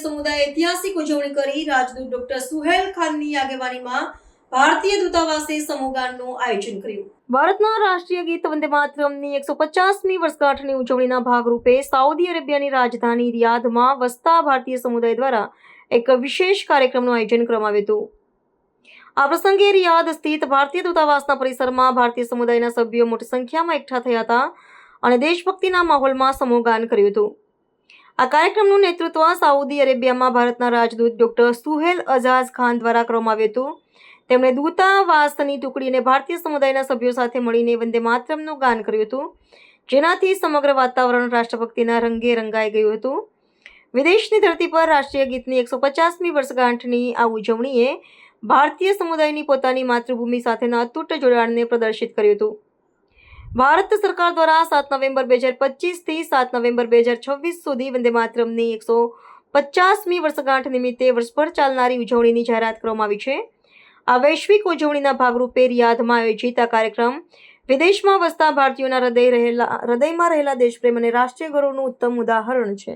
સમુદાયે ઐતિહાસિક ઉજવણી કરી. રાજદૂત ડોક્ટર સુહેલ ખાનની આગેવાનીમાં ભારતીય દૂતાવાસે સમૂહગાનનું આયોજન કર્યું. ભારતના રાષ્ટ્રીય ગીત વંદે માતરમની 150મી વર્ષગાંઠની ઉજવણીના ભાગરૂપે સાઉદી અરેબિયાની રાજધાની રિયાધમાં વસતા ભારતીય સમુદાય દ્વારા એક વિશેષ કાર્યક્રમનું આયોજન કરવામાં આવ્યું હતું. આ પ્રસંગે રિયાધ સ્થિત ભારતીય દૂતાવાસના પરિસરમાં ભારતીય સમુદાયના સભ્યો મોટી સંખ્યામાં એકઠા થયા હતા અને દેશભક્તિના માહોલમાં સમૂહગાન કર્યું હતું. આ કાર્યક્રમનું નેતૃત્વ સાઉદી અરેબિયામાં ભારતના રાજદૂત ડોક્ટર સુહેલ અઝાઝ ખાન દ્વારા કરવામાં આવ્યું હતું. તેમણે દૂતાવાસની ટુકડીને ભારતીય સમુદાયના સભ્યો સાથે મળીને વંદે માતરમનું ગાન કર્યું હતું, જેનાથી સમગ્ર વાતાવરણ રાષ્ટ્રભક્તિના રંગે રંગાઈ ગયું હતું. વિદેશની ધરતી પર રાષ્ટ્રીય ગીતની 150મી વર્ષગાંઠની આ ઉજવણીએ ભારતીય સમુદાયની પોતાની માતૃભૂમિ સાથેના અતૂટ જોડાણને પ્રદર્શિત કર્યું હતું. ભારત સરકાર દ્વારા 7 નવેમ્બર 2025 થી 7 નવેમ્બર 2026 સુધી વંદે માતરમની 150મી વર્ષગાંઠ નિમિત્તે વર્ષભર ચાલનારી ઉજવણીની જાહેરાત કરવામાં આવી છે. આ વૈશ્વિક ઉજવણીના ભાગરૂપે રિયાધમાં આયોજિત આ કાર્યક્રમ વિદેશમાં વસતા ભારતીયોના હૃદયમાં રહેલા દેશપ્રેમ અને રાષ્ટ્રીય ગૌરવનું ઉત્તમ ઉદાહરણ છે.